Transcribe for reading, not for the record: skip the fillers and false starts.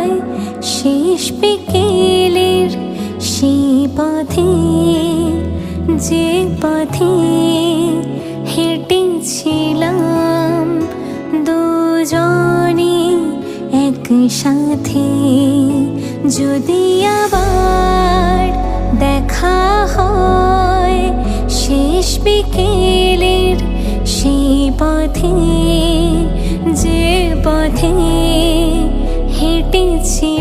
যায় শেষ বিকেলের সেই পথে, যে পথে হেঁটেছিলাম দুজনে একসাথে। যদি আবার দেখা হয় শেষ বিকেলের সেই পথে, যে পথে হেঁটেছি